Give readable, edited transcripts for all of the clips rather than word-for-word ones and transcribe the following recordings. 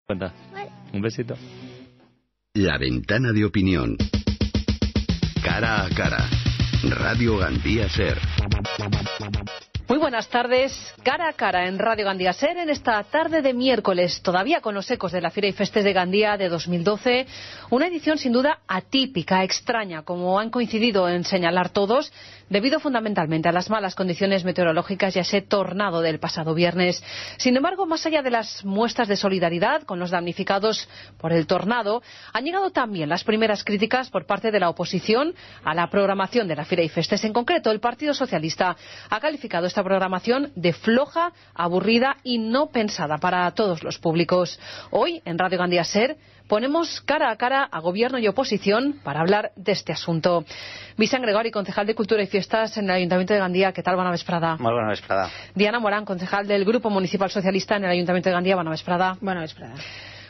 Cuenta. Un besito. La ventana de opinión. Cara a cara. Radio Gandía Ser. Muy buenas tardes, cara a cara en Radio Gandía Ser en esta tarde de miércoles, todavía con los ecos de la Fira y Festes de Gandía de 2012, una edición sin duda atípica, extraña, como han coincidido en señalar todos, debido fundamentalmente a las malas condiciones meteorológicas y a ese tornado del pasado viernes. Sin embargo, más allá de las muestras de solidaridad con los damnificados por el tornado, han llegado también las primeras críticas por parte de la oposición a la programación de la Fira y Festes. En concreto, el Partido Socialista ha calificado esta programación de floja, aburrida y no pensada para todos los públicos. Hoy, en Radio Gandía Ser, ponemos cara a cara a Gobierno y oposición para hablar de este asunto. Vicent Gregori, concejal de Cultura y Fiestas en el Ayuntamiento de Gandía. ¿Qué tal? Bona vesprada. Molt bona vesprada. Diana Morán, concejal del Grupo Municipal Socialista en el Ayuntamiento de Gandía. Bona vesprada. Bona vesprada.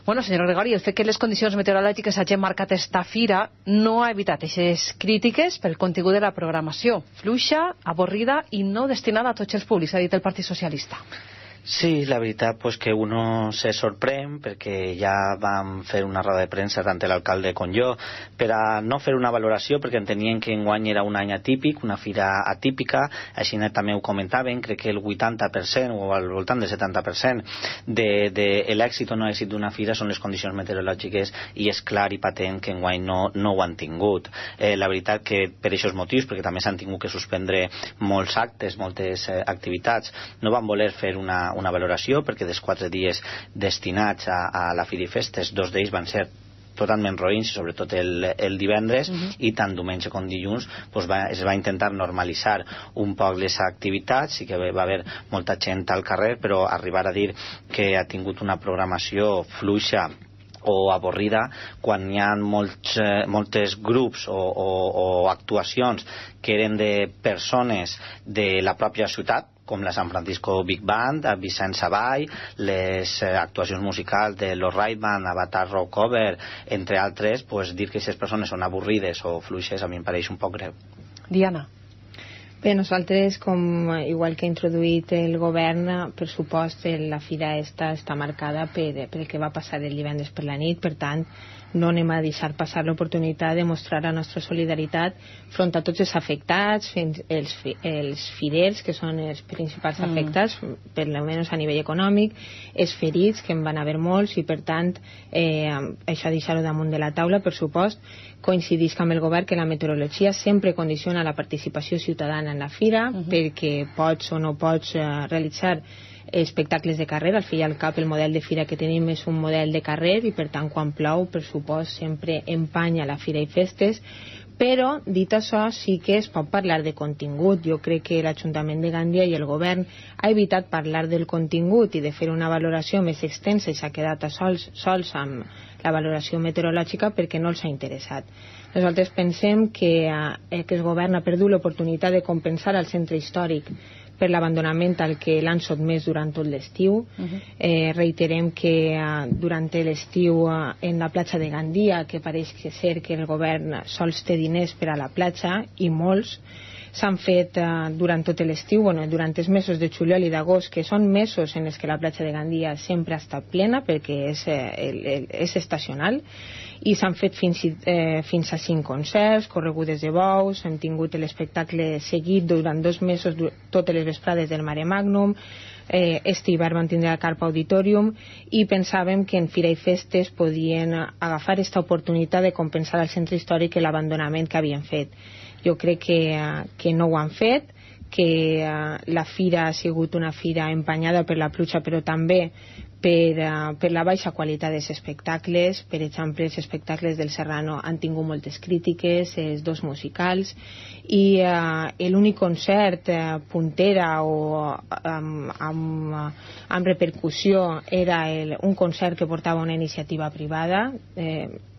Bueno, senyor Gregori, el fet que les condicions meteorològiques hagin marcat esta fira no ha evitat aquestes crítiques pel contingut de la programació. Fluixa, avorrida i no destinada a tots els públics, ha dit el Partit Socialista. Sí, la veritat pues que uno se sorprèn perquè ja vam fer una roda de premsa tant l'alcalde com jo per a no fer una valoració perquè entenien que enguany era un any atípic, una fira atípica, així també ho comentaven, crec que el 80% o al voltant del 70% de l'èxit o no èxit d'una fira són les condicions meteorològiques i és clar i patent que enguany no ho han tingut. La veritat que per aquests motius, perquè també s'han tingut que suspendre molts actes, moltes activitats, no van voler fer una valoració perquè dels 4 dies destinats a la Fira i Festes, 2 d'ells van ser totalment roïns, sobretot el divendres, i tant diumenge com dilluns es va intentar normalitzar un poc les activitats, sí que va haver molta gent al carrer, però arribar a dir que ha tingut una programació fluixa o avorrida quan hi ha molts grups o actuacions que eren de persones de la pròpia ciutat, com la San Francisco Big Band, a Vicent Savall, les actuacions musicals de los Raidman, Avatar Rock Cover, entre altres, pues dir que aquestes persones són avorrides o fluixes a mi em pareix un poc greu. Diana. Bé, nosaltres, igual que ha introduït el govern, per supost, la fira està marcada per el que va passar el divendres per la nit, per tant, no anem a deixar passar l'oportunitat de mostrar la nostra solidaritat front a tots els afectats, els firers, que són els principals afectats, per almenys a nivell econòmic, els ferits, que en van haver molts, i per tant, això deixar-ho damunt de la taula, per supost, coincidís amb el govern que la meteorologia sempre condiciona la participació ciutadana en la fira, perquè pots o no pots realitzar espectacles de carrer. Al fi i al cap el model de fira que tenim és un model de carrer i per tant quan plou, per supost, sempre empanya la Fira i Festes. Però, dit això, sí que es pot parlar de contingut. Jo crec que l'Ajuntament de Gandía i el govern ha evitat parlar del contingut i de fer una valoració més extensa i s'ha quedat sols amb la valoració meteorològica perquè no els ha interessat. Nosaltres pensem que el govern ha perdut l'oportunitat de compensar al centre històric per l'abandonament al que l'han sotmès durant tot l'estiu. Reiterem que durant l'estiu en la platja de Gandía, que pareix ser que el govern sols té diners per a la platja, i molts s'han fet durant tot l'estiu, durant els mesos de juliol i d'agost, que són mesos en els que la platja de Gandía sempre ha estat plena perquè és estacional, i s'han fet fins a 5 concerts, corregudes de bous, hem tingut l'espectacle seguit durant 2 mesos, totes les vesprades del Mare Magnum, este hivern van tindre el Carpa Auditorium, i pensàvem que en Fira i Festes podien agafar aquesta oportunitat de compensar al centre històric l'abandonament que havien fet. Jo crec que no ho han fet, que la fira ha sigut una fira empanyada per la pluja, però també per la baixa qualitat dels espectacles. Per exemple, els espectacles del Serrano han tingut moltes crítiques, els 2 musicals, i l'únic concert puntera o amb repercussió era un concert que portava una iniciativa privada,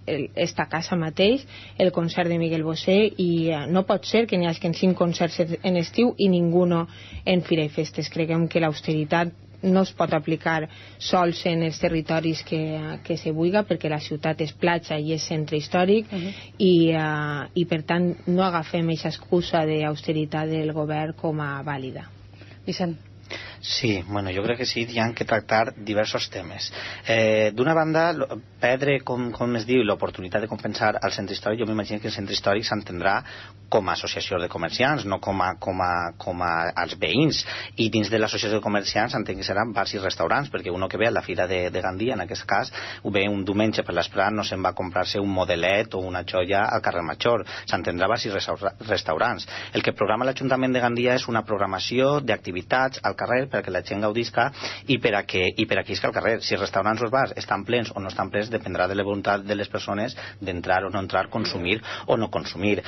esta casa mateix, el concert de Miguel Bosé, i no pot ser que n'hi hagi 5 concerts en estiu i ningú en Fira i Festes. Creiem que l'austeritat no es pot aplicar sols en els territoris que se vulga, perquè la ciutat és platja i és centre històric, i per tant no agafem aquesta excusa d'austeritat del govern com a vàlida. Vicent. Sí, bueno, jo crec que sí, hi ha que tractar diversos temes. D'una banda, perdre, com es diu, l'oportunitat de compensar al centre històric, jo m'imagino que el centre històric s'entendrà com a associació de comerciants, no com a als veïns, i dins de l'associació de comerciants entenc que seran bars i restaurants, perquè uno que ve a la Fira de Gandia, en aquest cas, ho ve un diumenge per l'esperar, no se'n va a comprar-se un modelet o una joia al carrer Major, s'entendrà bars i restaurants. El que programa l'Ajuntament de Gandia és una programació d'activitats al carrer perquè la gent gaudisca i per a qui isca al carrer. Si els restaurants o els bars estan plens o no estan plens dependrà de la voluntat de les persones d'entrar o no entrar, consumir o no consumir.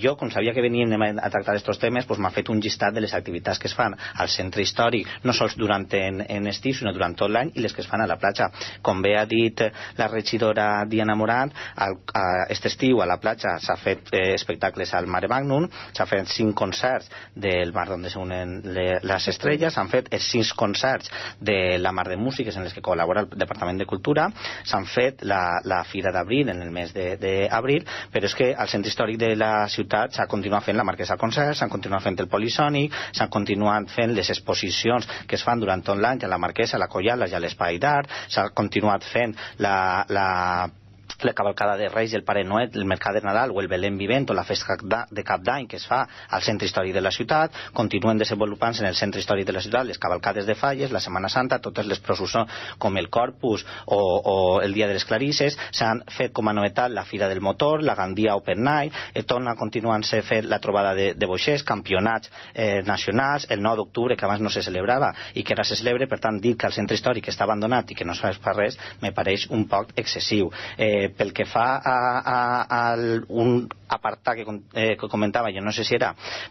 Jo, com sabia que veníem a tractar aquests temes, m'ha fet un llistat de les activitats que es fan al centre històric, no sols durant en estiu, sinó durant tot l'any, i les que es fan a la platja. Com bé ha dit la regidora Diana Morant, aquest estiu a la platja s'ha fet espectacles al Mare Magnum, s'ha fet 5 concerts del Mar d'on s'unen les estrelles, s'han fet 6 concerts de la Mar de Músiques en les que col·labora el Departament de Cultura, s'han fet la Fira d'Abril en el mes d'abril, però és que al centre històric de la ciutat s'ha continuat fent la Marquesa Concerts, s'han continuat fent el Polisònic, s'han continuat fent les exposicions que es fan durant tot l'any a la Marquesa, a la Collala i a l'Espai d'Art, s'ha continuat fent la cavalcada de Reis, el Pare Noel, el Mercat de Nadal o el Belén Vivent o la festa de Cap d'Any que es fa al centre històric de la ciutat. Continuen desenvolupant-se en el centre històric de la ciutat les cavalcades de Falles, la Setmana Santa, totes les processons com el Corpus o el Dia de les Clarisses. S'han fet com a novetat la Fira del Motor, la Gandia Open Night, torna continuant-se fet la trobada de boixers, campionats nacionals, el 9 d'octubre que abans no se celebrava i que ara se celebra. Per tant, dir que el centre històric està abandonat i que no es fa res me pareix un poc excessiu. Pel que fa a un apartat que comentava, jo no sé si era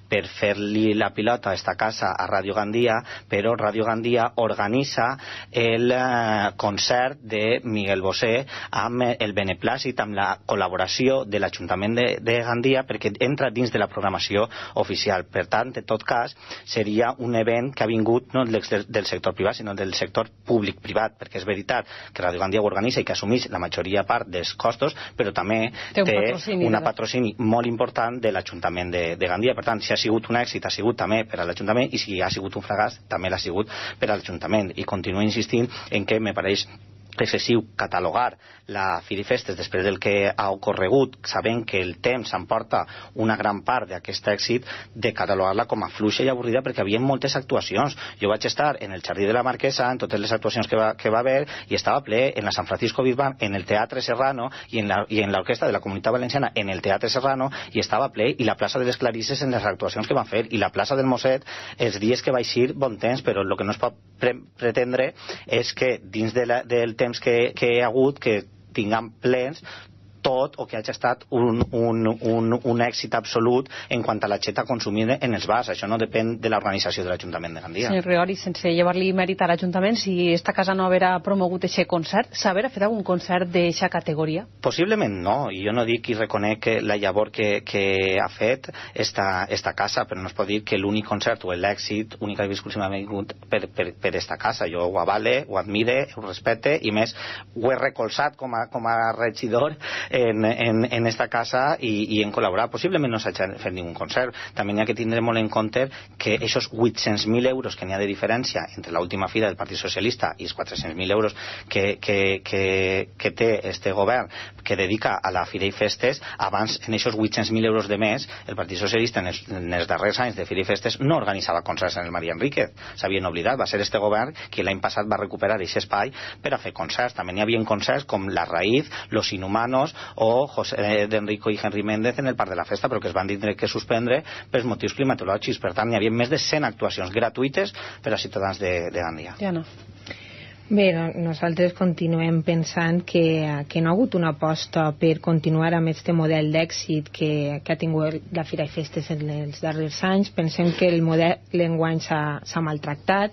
per fer-li la pilota a esta casa a Ràdio Gandia, però Ràdio Gandia organitza el concert de Miguel Bosé amb el beneplàcit, amb la col·laboració de l'Ajuntament de Gandia, perquè entra dins de la programació oficial. Per tant, en tot cas, seria un event que ha vingut no del sector privat, sinó del sector públic-privat, perquè és veritat que Ràdio Gandia ho organitza i que assumeix la majoria part dels costos, però també té una patrocini molt important de l'Ajuntament de Gandia. Per tant, si ha sigut un èxit, ha sigut també per a l'Ajuntament, i si ha sigut un fracàs, també l'ha sigut per a l'Ajuntament. I continuo insistint en que me pareix excessiu catalogar la Fira i Festes després del que ha ocorregut, sabent que el temps emporta una gran part d'aquest èxit, de catalogar-la com a fluixa i avorrida, perquè hi havia moltes actuacions. Jo vaig estar en el Jardí de la Marquesa en totes les actuacions que va haver, i estava ple en la San Francisco Big Band, en el Teatre Serrano i en l'Orquestra de la Comunitat Valenciana en el Teatre Serrano, i estava ple, i la plaça de les Clarisses en les actuacions que van fer, i la plaça del Mosset els dies que va eixir bon temps. Però el que no es pot pretendre és que dins del temps que hi ha hagut, que tinguem plens tot, o que hagi estat un èxit absolut en quant a la xeta consumida en els bars. Això no depèn de l'organització de l'Ajuntament de Gandia. Senyor Riori, sense llevar-li mèrit a l'Ajuntament, si esta casa no haverà promogut aquest concert, s'haverà fet algun concert d'aquesta categoria? Possiblement no, i jo no dic i reconec la llavor que ha fet esta casa, però no es pot dir que l'únic concert o l'èxit única i exclusivament per esta casa. Jo ho avale, ho admire, ho respecte, i més ho he recolzat com a regidor en esta casa i en col·laborar. Possiblement no s'ha fet ningú concert. També n'hi ha que tindre molt en compte que aquests 800.000 euros que n'hi ha de diferència entre l'última fira del Partit Socialista i els 400.000 euros que té este govern que dedica a la Fira i Festes, abans en aquests 800.000 euros de més el Partit Socialista en els darrers anys de Fira i Festes no organitzava concerts en el Maria Enríquez, s'havien oblidat. Va ser este govern que l'any passat va recuperar aquest espai per a fer concerts. També n'hi havia concerts com La Raíz, Los Inhumanos o José de Enrico i Henry Méndez en el Parc de la Festa, però que es van tindre que suspendre pels motius climatològics. Per tant, hi havia més de 100 actuacions gratuïtes per a ciutadans de Gandia. Diana. Bé, nosaltres continuem pensant que no ha hagut una aposta per continuar amb aquest model d'èxit que ha tingut la Fira i Festes en els darrers anys. Pensem que el model l'enguany s'ha maltractat,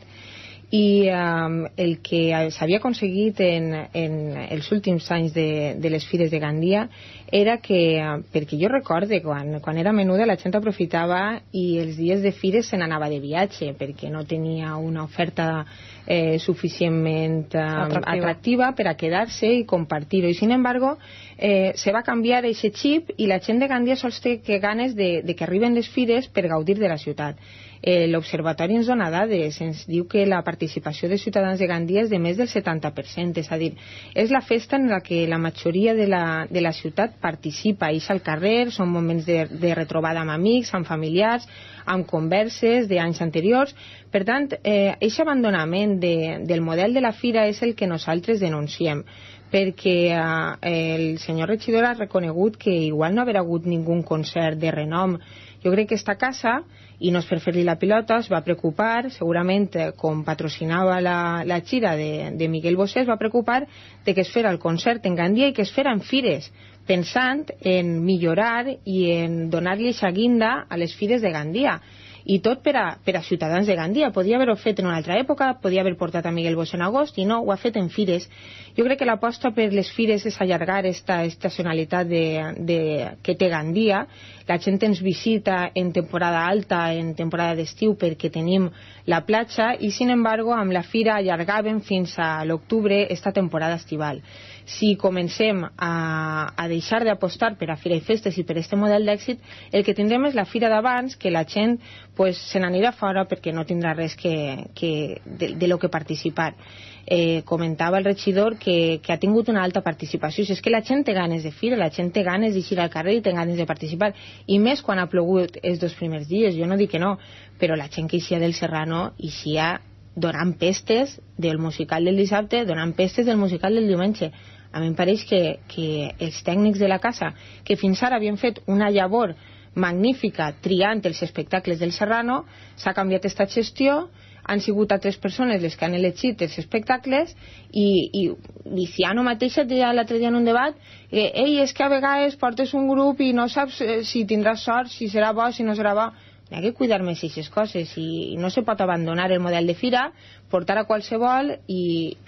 i el que s'havia aconseguit en els últims anys de les fires de Gandia era que, perquè jo recorde quan era menuda, la gent aprofitava i els dies de fires se n'anava de viatge perquè no tenia una oferta suficientment atractiva per a quedar-se i compartir-ho, i sin embargo se va canviar aquest xip i la gent de Gandia sols té ganes de que arriben les fires per gaudir de la ciutat. L'Observatori ens dona dades, ens diu que la participació de ciutadans de Gandia és de més del 70%, és a dir, és la festa en la que la majoria de la ciutat participa, ix al carrer, són moments de retrobada amb amics, amb familiars, amb converses d'anys anteriors. Per tant, aquest abandonament del model de la fira és el que nosaltres denunciem, perquè el senyor regidor ha reconegut que igual no haurà hagut ningú concert de renom. Jo crec que esta casa, i no és per fer-li la pilota, es va preocupar, segurament com patrocinava la gira de Miguel Bosé, es va preocupar de que es fera el concert en Gandia i que es fera en fires, pensant en millorar i en donar-li aquesta guinda a les fires de Gandia. I tot per a ciutadans de Gandia. Podia haver-ho fet en una altra època, podia haver portat a Miguel Bosé en agost, i no, ho ha fet en fires. Jo crec que l'aposta per les fires és allargar esta estacionalitat que té Gandia. La gent ens visita en temporada alta, en temporada d'estiu, perquè tenim la platja, i sin embargo amb la fira allargàvem fins a l'octubre esta temporada estival. Si comencem a deixar d'apostar per a Fira i Festes i per aquest model d'èxit, el que tindrem és la fira d'abans, que la gent se n'anirà fora perquè no tindrà res de lo que participar. Comentava el regidor que ha tingut una alta participació. Si és que la gent té ganes de fira, la gent té ganes d'eixir al carrer i té ganes de participar, i més quan ha plogut els 2 primers dies. Jo no dic que no, però la gent que eixia del Serrano eixia donant pestes del musical del dissabte, donant pestes del musical del diumenge. A mi em pareix que els tècnics de la casa, que fins ara havien fet una llavor magnífica triant els espectacles del Serrano, s'ha canviat aquesta gestió, han sigut altres persones les que han elegit els espectacles, i Ciano mateixa deia l'altre dia en un debat, és que a vegades portes un grup i no saps si tindràs sort, si serà bo, si no serà bo. Hi ha que cuidar més aquestes coses, i no se pot abandonar el model de fira, portar a qualsevol,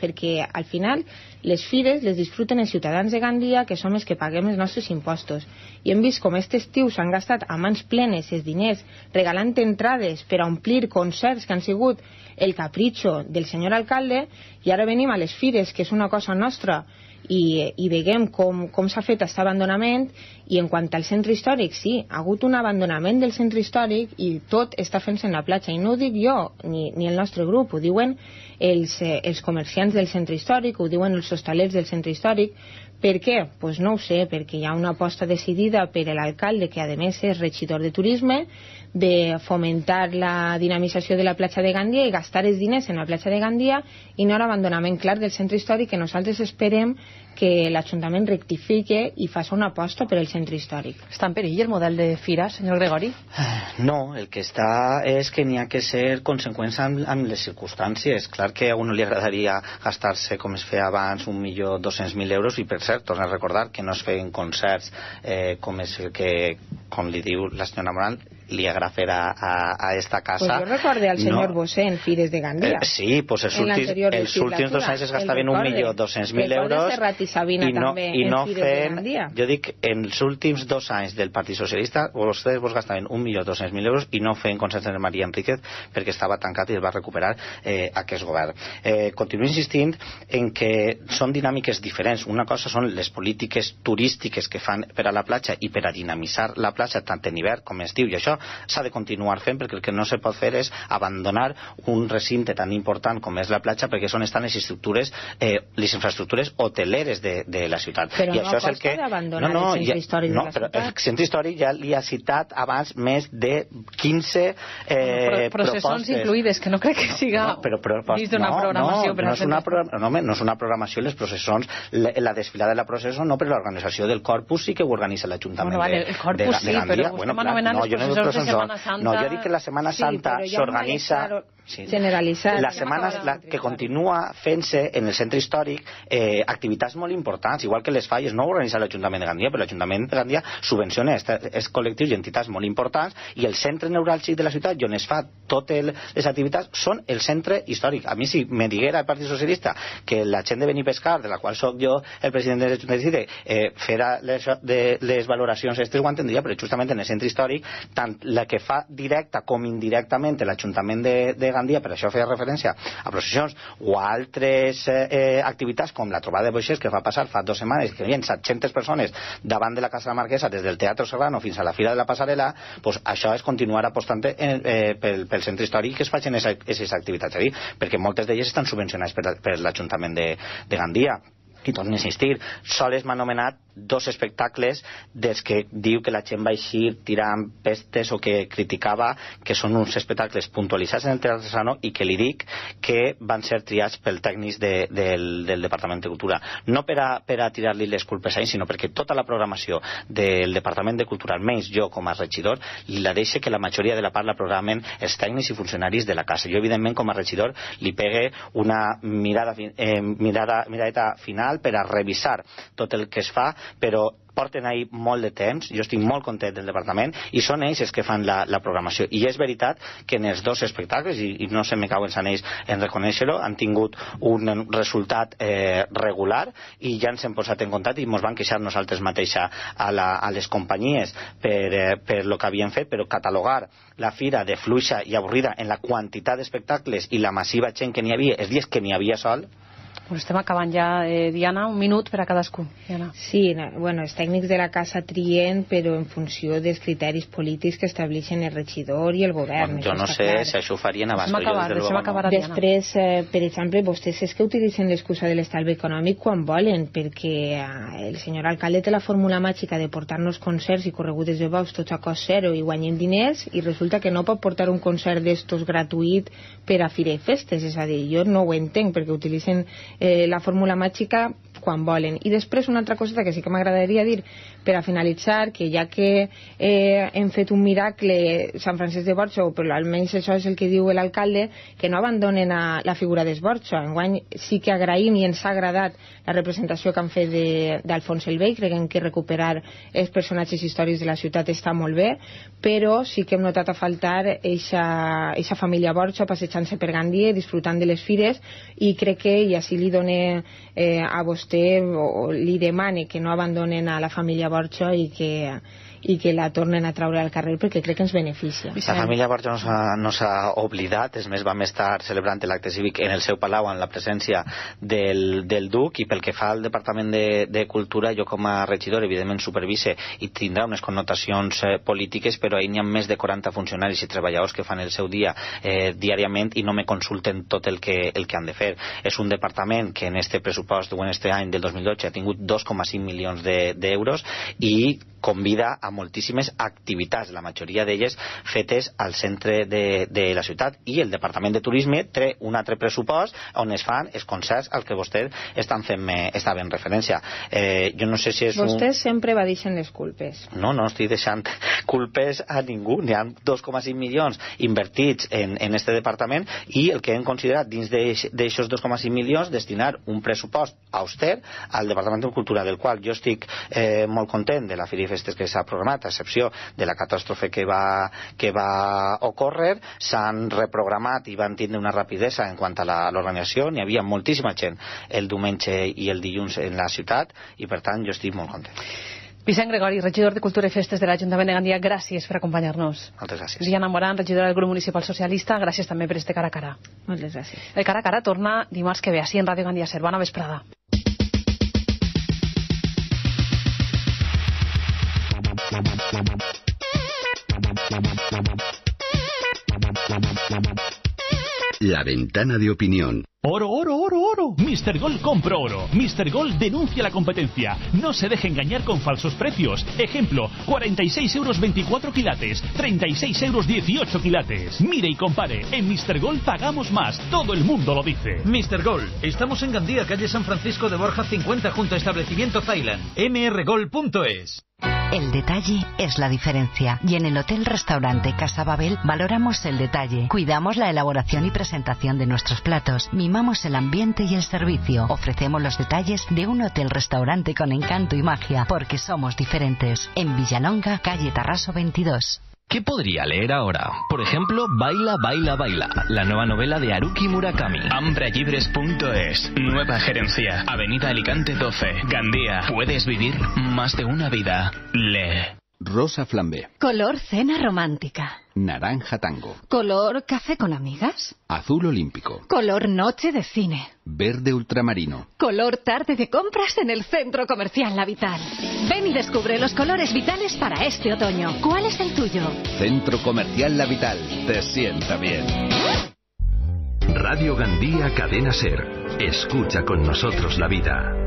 perquè al final les fires les disfruten els ciutadans de Gandia, que som els que paguem els nostres impostos. I hem vist com aquest estiu s'han gastat a mans plenes els diners regalant entrades per a omplir concerts que han sigut el capritxo del senyor alcalde, i ara venim a les fires, que és una cosa nostra, i veiem com s'ha fet aquest abandonament. I en quant al centre històric, sí, ha hagut un abandonament del centre històric, i tot està fent-se en la platja, i no ho dic jo ni el nostre grup, ho diuen els comerciants del centre històric, ho diuen els hostalers del centre històric. Per què? Doncs no ho sé, perquè hi ha una aposta decidida per l'alcalde, que a més és regidor de turisme, de fomentar la dinamització de la platja de Gandia i gastar els diners en la platja de Gandia, i no l'abandonament clar del centre històric, que nosaltres esperem que l'Ajuntament rectifique i faci una aposta per el centre històric. Està en perill el model de fira, senyor Gregori? No, el que està és que n'hi ha que ser conseqüents amb les circumstàncies. Clar que a uno li agradaria gastar-se, com es feia abans, 1.200.000 euros, i per cert, torno a recordar que no es feien concerts com és el que, com li diu la senyora Moral, li agrada fer a esta casa. Pues jo recorde al senyor Bosé en Fires de Gandia. Sí, pues els últims 2 anys es gastaven 1.200.000 euros i no fent, jo dic, en els últims 2 anys del Partit Socialista vostès vos gastaven 1.200.000 euros i no feien concerts de Maria Enríquez perquè estava tancat i es va recuperar aquest govern. Continuo insistint en que són dinàmiques diferents. Una cosa són les polítiques turístiques que fan per a la platja i per a dinamitzar la platja tant en hivern com en estiu, i això s'ha de continuar fent, perquè el que no se pot fer és abandonar un recinte tan important com és la platja, perquè és on estan les infraestructures hoteleres de la ciutat. Però no costa d'abandonar el centre històric de la ciutat. El centre històric ja li ha citat abans més de 15 processons incluïdes, que no crec que siga dins d'una programació. No és una programació, les processons, la desfilada de la processó no, però l'organització del Corpus sí que ho organitza l'Ajuntament el Corpus sí, però vostè m'anomenant els processons de Setmana Santa. No, jo dic que la Setmana Santa s'organitza generalitzat. La setmana que continua fent-se en el centre històric activitats molt importants, igual que les falles no ho organitza l'Ajuntament de Gandia, però l'Ajuntament de Gandia subvenciona els col·lectius i entitats molt importants, i el centre neuràlgic de la ciutat on es fa totes les activitats són el centre històric. A mi si me diguera el Partit Socialista que la gent de Benipescar, de la qual soc jo el president de l'Ajuntament, fera les valoracions aquestes, ho entendria, però justament en el centre històric tant la que fa directa com indirectament l'Ajuntament de Gandia, per això feia referència a processions o a altres activitats com la trobada de boixers que va passar fa 2 setmanes, que hi havia 700 persones davant de la Casa de la Marquesa des del Teatre Serrano fins a la Fira de la Passarel·la, doncs això és continuar apostant pel centre històric que es facin aquestes activitats allí, perquè moltes d'elles estan subvencionades per l'Ajuntament de Gandia. I torno a insistir, sols m'ha anomenat 2 espectacles dels que diu que la gent va eixir tirant pestes o que criticava, que són uns espectacles puntualitzats en el Teatre Serrano i que li dic que van ser triats pel tècnic del Departament de Cultura. No per a tirar-li les culpes a ell, sinó perquè tota la programació del Departament de Cultura, almenys jo com a regidor, la deixo que la majoria de la part la programen els tècnics i funcionaris de la casa. Jo, evidentment, com a regidor, li pegue una miradeta final per a revisar tot el que es fa, però porten ahí molt de temps, jo estic molt content del departament i són ells els que fan la programació, i és veritat que en els 2 espectacles, i no se me cauen en ells en reconèixer-ho, han tingut un resultat regular i ja ens hem posat en contacte i ens van queixar nosaltres mateixa a les companyies per lo que havien fet, però catalogar la fira de fluixa i avorrida en la quantitat d'espectacles i la massiva gent que n'hi havia els dies que n'hi havia sol. Pues estem acabant ja, Diana, 1 minut per a cadascú. Diana. Sí, bueno, els tècnics de la casa trien, però en funció dels criteris polítics que estableixen el regidor i el govern. Jo no sé si això ho farien abans. Deixem acabar, Diana. Després, per exemple, vostès és que utilitzen l'excusa de l'estalvi econòmic quan volen, perquè el senyor alcalde té la fórmula màgica de portar-nos concerts i corregudes de bous tots a cost zero i guanyem diners, i resulta que no pot portar un concert d'estos gratuït per a Fira i Festes. És a dir, jo no ho entenc, perquè utilitzen la fórmula màgica quan volen. I després una altra coseta que sí que m'agradaria dir per a finalitzar, que ja que hem fet un miracle Sant Francesc de Borja, però almenys això és el que diu l'alcalde, que no abandonen la figura d'Esborja. Enguany sí que agraïm i ens ha agradat la representació que han fet d'Alfons el Vell. Creiem que recuperar els personatges històrics de la ciutat està molt bé, però sí que hem notat a faltar eixa família Borja passejant-se per Gandia, disfrutant de les fires, i crec que, i així li done a vostè o li demane que no abandonen a la família Borja i que la tornen a traure al carrer, perquè crec que ens beneficia. La família Borja no s'ha oblidat, és més, vam estar celebrant l'acte cívic en el seu palau amb la presència del duc, i pel que fa al Departament de Cultura, jo com a regidor evidentment supervise i tindrà unes connotacions polítiques, però ahir n'hi ha més de 40 funcionaris i treballadors que fan el seu dia diàriament i no me consulten tot el que han de fer. És un departament que en este pressupost o en este any del 2012 ha tingut 2,5 milions d'euros i convida a moltíssimes activitats, la majoria d'elles fetes al centre de la ciutat, i el Departament de Turisme té un altre pressupost on es fan els concerts als que vostès estan fent referència. Jo no sé si és Vostè sempre va deixant les culpes. No estic deixant culpes a ningú. N'hi ha 2,5 milions invertits en este departament, i el que hem considerat dins d'aixòs 2,5 milions destinar un pressupost auster al Departament de Cultura, del qual jo estic molt content de la Fira i Festes que s'ha programat, a excepció de la catàstrofe que va ocórrer. S'han reprogramat i van tindre una rapidesa en quant a l'organització. N'hi havia moltíssima gent el diumenge i el dilluns en la ciutat, i per tant jo estic molt content. Vicent Gregori, regidor de Cultura i Festes de l'Ajuntament de Gandia, gràcies per acompanyar-nos. Moltes gràcies. Diana Morán, regidora del grup municipal socialista, gràcies també per este cara a cara. Moltes gràcies. El cara a cara torna dimarts que ve, així en Ràdio Gandia Ser. Bona vesprada. La ventana de opinión. Oro, oro, oro, oro. Mr. Gold compra oro. Mr. Gold denuncia la competencia. No se deje engañar con falsos precios. Ejemplo, 46 euros 24 quilates, 36 euros 18 quilates. Mire y compare. En Mr. Gold pagamos más. Todo el mundo lo dice. Mr. Gold. Estamos en Gandía, calle San Francisco de Borja 50, junto a establecimiento Thailand. mrgold.es. El detalle es la diferencia, y en el Hotel-Restaurante Casa Babel valoramos el detalle, cuidamos la elaboración y presentación de nuestros platos, mimamos el ambiente y el servicio, ofrecemos los detalles de un hotel-restaurante con encanto y magia, porque somos diferentes. En Villalonga, calle Tarraso 22. ¿Qué podría leer ahora? Por ejemplo, Baila, Baila, Baila, la nueva novela de Haruki Murakami. Hambralibres.es. Nueva gerencia. Avenida Alicante 12. Gandía. Puedes vivir más de una vida. Lee. Rosa flambé. Color cena romántica. Naranja tango. Color café con amigas. Azul olímpico. Color noche de cine. Verde ultramarino. Color tarde de compras en el Centro Comercial La Vital. Ven y descubre los colores vitales para este otoño. ¿Cuál es el tuyo? Centro Comercial La Vital. Te sienta bien. Radio Gandía Cadena Ser. Escucha con nosotros la vida.